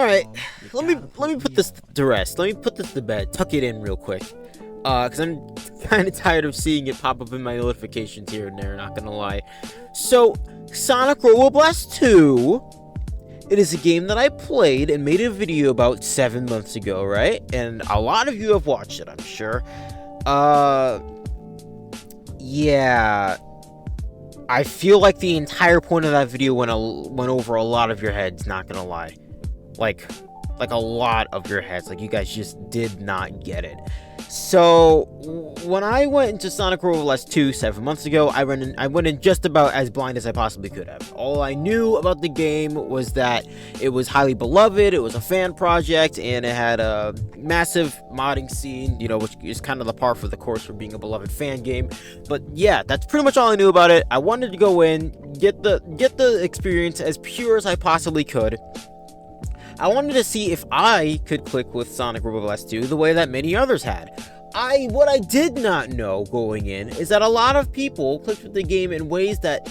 Alright, let me put this to rest. Let me put this to bed. Tuck it in real quick. Because I'm kind of tired of seeing it pop up in my notifications here and there, not gonna lie. So, Sonic Robo Blast 2, it is a game that I played and made a video about 7 months ago, right? And a lot of you have watched it, I'm sure. Yeah. I feel like the entire point of that video went over a lot of your heads, not gonna lie. Like a lot of your heads. Like, you guys just did not get it. So, when I went into Sonic Robo Blast 2 7 months ago, I went in just about as blind as I possibly could have. All I knew about the game was that it was highly beloved, it was a fan project, and it had a massive modding scene, you know, which is kind of the par for the course for being a beloved fan game. But yeah, that's pretty much all I knew about it. I wanted to go in, get the experience as pure as I possibly could. I wanted to see if I could click with Sonic Robo Blast 2 the way that many others had. What I did not know going in is that a lot of people clicked with the game in ways that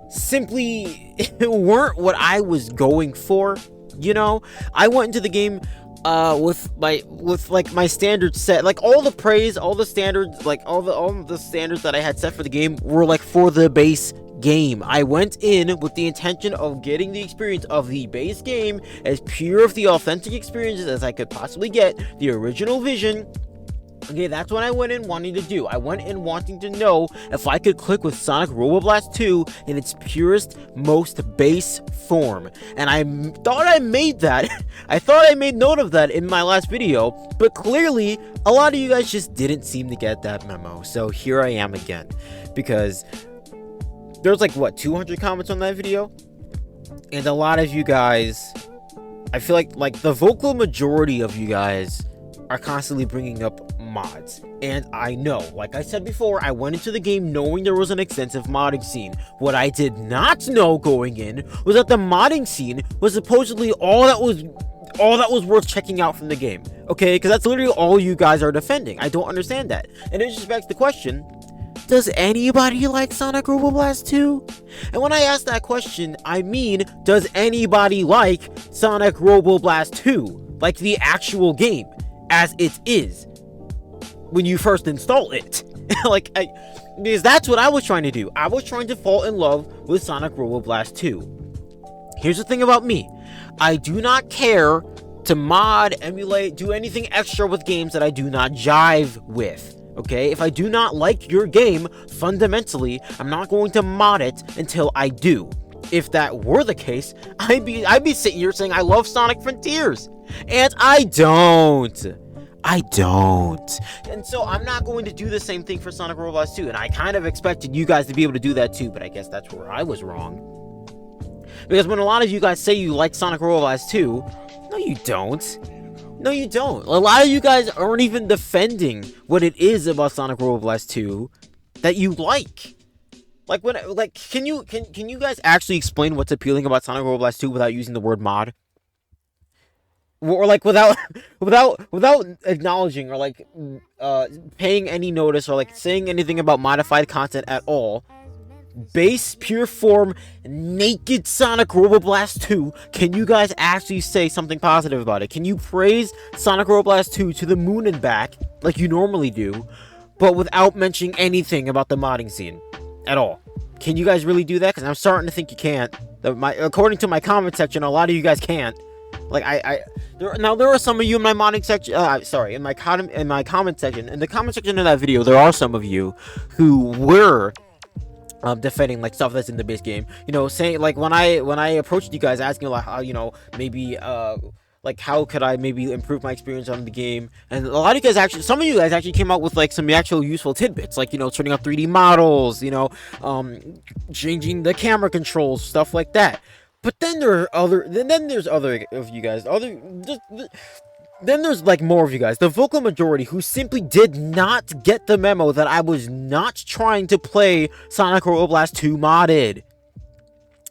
simply weren't what I was going for. You know, I went into the game with my standard set, like all the praise, all the standards, like all the standards that I had set for the game were like for the base game. I went in with the intention of getting the experience of the base game as pure of the authentic experiences as I could possibly get, the original vision. Okay, that's what I went in wanting to do. I went in wanting to know if I could click with Sonic Robo Blast 2 in its purest, most base form. And I thought I made that. I thought I made note of that in my last video, but clearly a lot of you guys just didn't seem to get that memo. So here I am again, because there's like, what, 200 comments on that video? And a lot of you guys, I feel like the vocal majority of you guys are constantly bringing up mods. And I know, like I said before, I went into the game knowing there was an extensive modding scene. What I did not know going in was that the modding scene was supposedly all that was worth checking out from the game. Okay, because that's literally all you guys are defending. I don't understand that. And it just begs the question, does anybody like Sonic Robo Blast 2? And when I ask that question, I mean, does anybody like Sonic Robo Blast 2? Like the actual game, as it is, when you first install it. Because that's what I was trying to do. I was trying to fall in love with Sonic Robo Blast 2. Here's the thing about me. I do not care to mod, emulate, do anything extra with games that I do not jive with. Okay, if I do not like your game, fundamentally, I'm not going to mod it until I do. If that were the case, I'd be sitting here saying I love Sonic Frontiers, and I don't. And so I'm not going to do the same thing for Sonic Robo Blast 2, and I kind of expected you guys to be able to do that too, but I guess that's where I was wrong. Because when a lot of you guys say you like Sonic Robo Blast 2, no you don't. No, you don't. A lot of you guys aren't even defending what it is about Sonic Robo Blast 2 that you like. Can you guys actually explain what's appealing about Sonic Robo Blast 2 without using the word mod? Or like without acknowledging or like paying any notice or like saying anything about modified content at all. Base, pure form, naked Sonic Robo Blast 2. Can you guys actually say something positive about it? Can you praise Sonic Robo Blast 2 to the moon and back like you normally do, but without mentioning anything about the modding scene at all? Can you guys really do that? Because I'm starting to think you can't. According to my comment section, a lot of you guys can't. Like there are some of you in my modding section. In my comment section. In the comment section of that video, there are some of you who were defending like stuff that's in the base game, you know, saying like when I approached you guys asking like how, you know, maybe like how could I maybe improve my experience on the game, and a lot of you guys some of you guys actually came out with like some actual useful tidbits, like, you know, turning up 3D models, you know, changing the camera controls, stuff like that. But then there's other of you guys, then there's like more of you guys, the vocal majority, who simply did not get the memo that I was not trying to play Sonic Robo Blast 2 modded.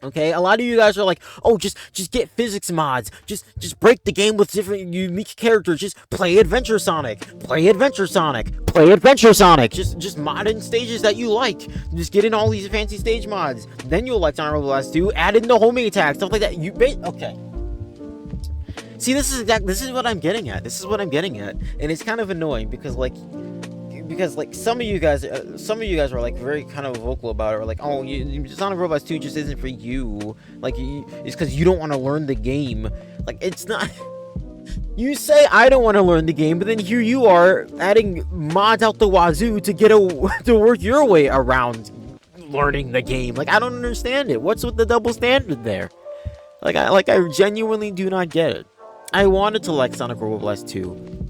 Okay, a lot of you guys are like, oh, just get physics mods, just break the game with different unique characters, just play Adventure Sonic, just mod in stages that you like, just get in all these fancy stage mods, then you'll like Sonic Robo Blast 2, add in the homing attack, stuff like that. Okay. See, this is what I'm getting at. This is what I'm getting at, and it's kind of annoying because like some of you guys are like very kind of vocal about it, or like, oh, Sonic Robots 2 just isn't for you. Like, it's because you don't want to learn the game. Like, it's not. You say I don't want to learn the game, but then here you are adding mods out the wazoo to work your way around learning the game. Like, I don't understand it. What's with the double standard there? Like, I genuinely do not get it. I wanted to like Sonic Robo Blast 2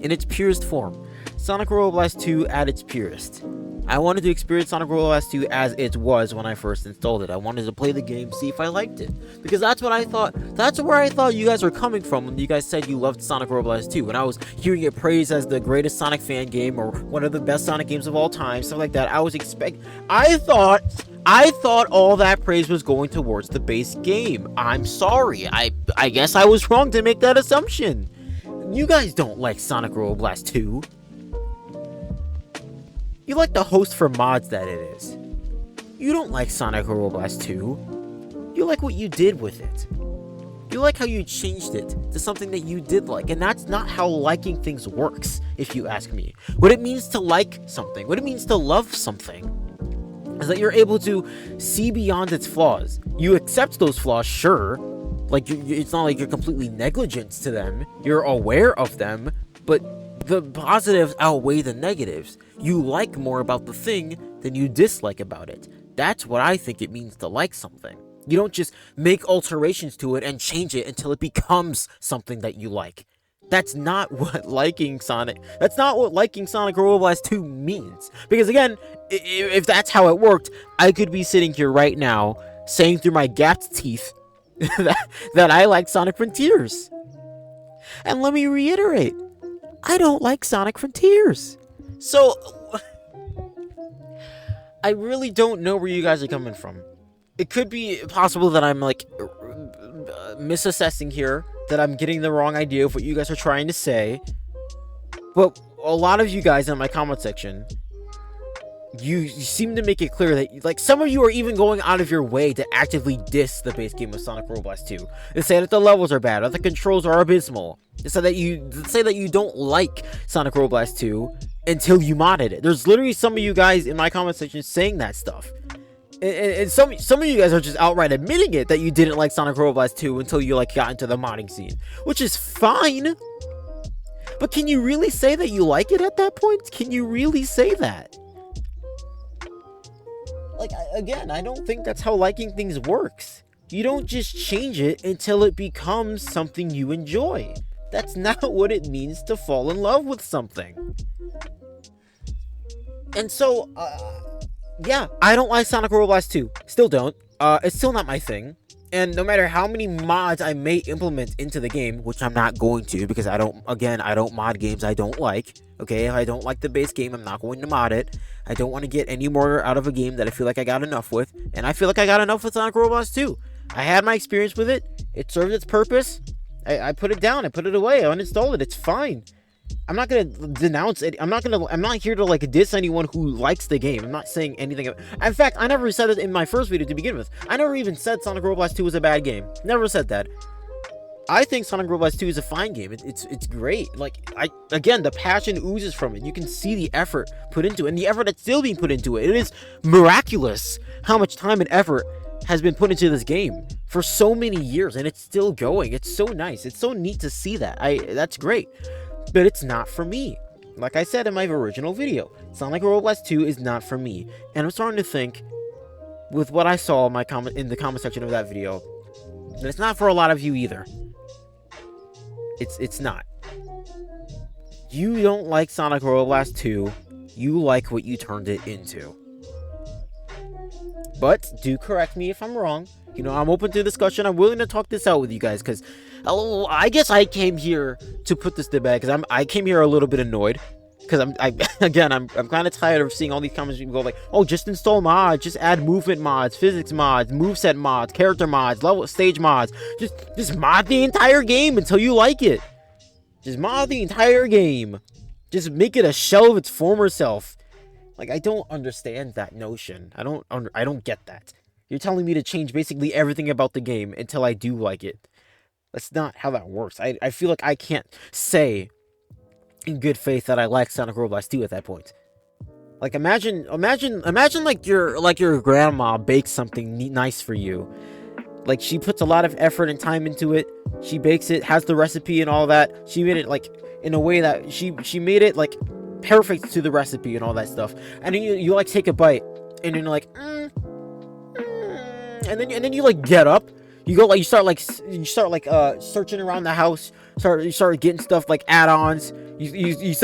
in its purest form. Sonic Robo Blast 2 at its purest. I wanted to experience Sonic Robo Blast 2 as it was when I first installed it. I wanted to play the game, see if I liked it. Because that's what I thought. That's where I thought you guys were coming from when you guys said you loved Sonic Robo Blast 2. When I was hearing it praised as the greatest Sonic fan game or one of the best Sonic games of all time, stuff like that. I thought all that praise was going towards the base game. I'm sorry. I guess I was wrong to make that assumption. You guys don't like Sonic Robo Blast 2. You like the host for mods that it is. You don't like Sonic Robo Blast 2. You like what you did with it. You like how you changed it to something that you did like, and that's not how liking things works, if you ask me. What it means to like something, what it means to love something, is that you're able to see beyond its flaws. You accept those flaws, sure. Like, it's not like you're completely negligent to them. You're aware of them, but the positives outweigh the negatives. You like more about the thing than you dislike about it. That's what I think it means to like something. You don't just make alterations to it and change it until it becomes something that you like. That's not what liking Sonic Robo Blast 2 means. Because again, if that's how it worked, I could be sitting here right now saying through my gapped teeth that I like Sonic Frontiers. And let me reiterate, I don't like Sonic Frontiers. So, I really don't know where you guys are coming from. It could be possible that I'm, like, misassessing here, that I'm getting the wrong idea of what you guys are trying to say. But a lot of you guys in my comment section, you seem to make it clear that, like, some of you are even going out of your way to actively diss the base game of Sonic Robo Blast 2. They say that the levels are bad, or the controls are abysmal. They say that you don't like Sonic Robo Blast 2 until you modded it. There's literally some of you guys in my comment section saying that stuff. And some of you guys are just outright admitting it, that you didn't like Sonic Robo Blast 2 until you, like, got into the modding scene. Which is fine. But can you really say that you like it at that point? Can you really say that? Like, again, I don't think that's how liking things works. You don't just change it until it becomes something you enjoy. That's not what it means to fall in love with something. And so, yeah, I don't like Sonic Robo Blast 2. Still don't. It's still not my thing. And no matter how many mods I may implement into the game, which I'm not going to, because I don't mod games I don't like. Okay, if I don't like the base game, I'm not going to mod it. I don't want to get any more out of a game that I feel like I got enough with. And I feel like I got enough with Sonic Robo Blast 2. I had my experience with it. It served its purpose. I put it down. I put it away. I uninstalled it. It's fine. I'm not gonna denounce it. I'm not here to, like, diss anyone who likes the game. I'm not saying anything. In fact, I never said it in my first video to begin with. I never even said Sonic Robo Blast 2 was a bad game. Never said that. I think Sonic Robo Blast 2 is a fine game. It's great. Like, again, the passion oozes from it. You can see the effort put into it, and the effort that's still being put into it. It is miraculous how much time and effort has been put into this game for so many years, and it's still going. It's so nice. It's so neat to see that. That's great. But it's not for me. Like I said in my original video, Sonic Robo Blast 2 is not for me. And I'm starting to think, with what I saw in the comment section of that video, that it's not for a lot of you either. It's not. You don't like Sonic Robo Blast 2. You like what you turned it into. But do correct me if I'm wrong. You know, I'm open to discussion. I'm willing to talk this out with you guys, because I guess I came here to put this to bed, because I came here a little bit annoyed, because I'm kind of tired of seeing all these comments people go like, oh, just install mods, just add movement mods, physics mods, moveset mods, character mods, level stage mods, just mod the entire game until you like it. Just mod the entire game. Just make it a shell of its former self. Like, I don't understand that notion. I don't get that. You're telling me to change basically everything about the game until I do like it. That's not how that works. I feel like I can't say in good faith that I like Sonic Robo Blast 2 at that point. Like, imagine like your grandma bakes something nice for you. Like, she puts a lot of effort and time into it. She bakes it, has the recipe and all that. She made it like in a way that she made it like perfect to the recipe and all that stuff. And then you like take a bite, and then you're like, and then you like get up. You go like you start like searching around the house. You start getting stuff like add-ons. You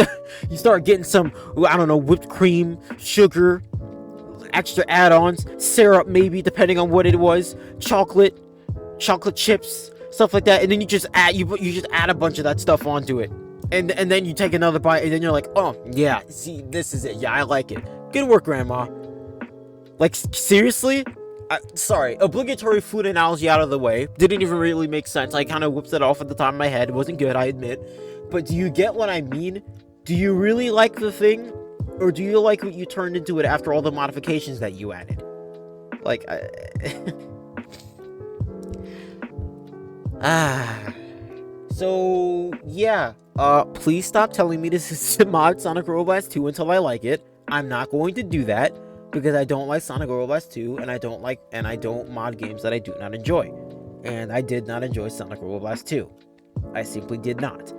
start getting some, I don't know, whipped cream, sugar, extra add-ons, syrup maybe depending on what it was, chocolate chips, stuff like that. And then you just add a bunch of that stuff onto it. And then you take another bite, and then you're like, oh yeah, see, this is it. Yeah, I like it. Good work, Grandma. Like, seriously? Sorry, obligatory food analogy out of the way. Didn't even really make sense. I kind of whipped it off at the top of my head. It wasn't good, I admit. But do you get what I mean? Do you really like the thing? Or do you like what you turned into it after all the modifications that you added? Like, So, yeah. Please stop telling me this is mod Sonic Robo Blast 2 until I like it. I'm not going to do that, because I don't like Sonic Robo Blast 2, and I don't mod games that I do not enjoy. And I did not enjoy Sonic Robo Blast 2. I simply did not.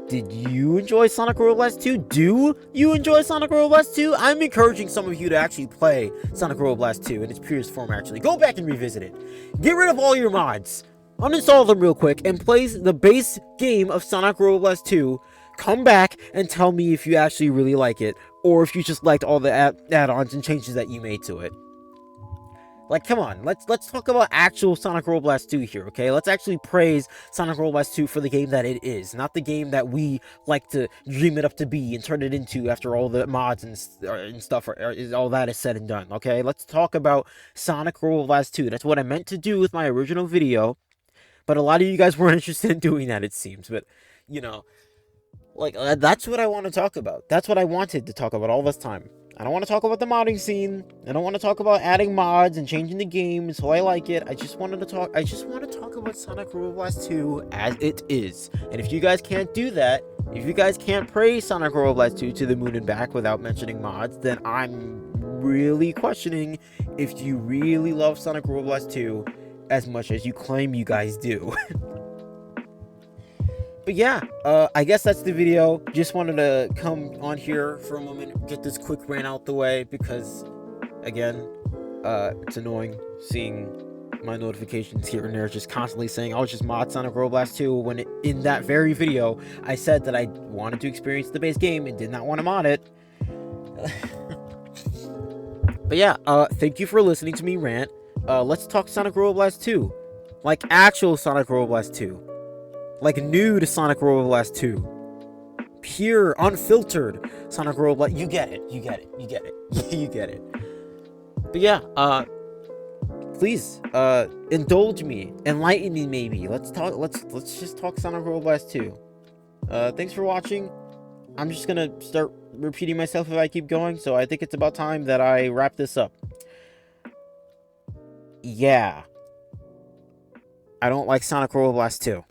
Did you enjoy Sonic Robo Blast 2? Do you enjoy Sonic Robo Blast 2? I'm encouraging some of you to actually play Sonic Robo Blast 2 in its purest form, actually. Go back and revisit it. Get rid of all your mods. Uninstall them real quick and play the base game of Sonic Robo Blast 2. Come back and tell me if you actually really like it, or if you just liked all the add-ons and changes that you made to it. Like, come on, let's talk about actual Sonic Robo Blast 2 here, okay? Let's actually praise Sonic Robo Blast 2 for the game that it is, not the game that we like to dream it up to be and turn it into after all the mods and stuff, all that is said and done, okay? Let's talk about Sonic Robo Blast 2. That's what I meant to do with my original video, but a lot of you guys weren't interested in doing that, it seems. But, you know, like, that's what I want to talk about. That's what I wanted to talk about all this time. I don't want to talk about the modding scene. I don't want to talk about adding mods and changing the game until I like it. I just want to talk about Sonic Robo Blast 2 as it is. And if you guys can't do that, if you guys can't praise Sonic Robo Blast 2 to the moon and back without mentioning mods, then I'm really questioning if you really love Sonic Robo Blast 2 as much as you claim you guys do. But yeah, I guess that's the video. Just wanted to come on here for a moment, get this quick rant out the way, because, again, it's annoying seeing my notifications here and there just constantly saying, oh, just mod Sonic Robo Blast 2, when in that very video, I said that I wanted to experience the base game and did not want to mod it. But yeah, thank you for listening to me rant. Let's talk Sonic Robo Blast 2. Like, actual Sonic Robo Blast 2. Like, new to Sonic Robo Blast 2. Pure, unfiltered Sonic Robo Blast. You get it. You get it. You get it. You get it. But yeah, please, indulge me. Enlighten me, maybe. Let's just talk Sonic Robo Blast 2. Thanks for watching. I'm just gonna start repeating myself if I keep going, so I think it's about time that I wrap this up. Yeah. I don't like Sonic Robo Blast 2.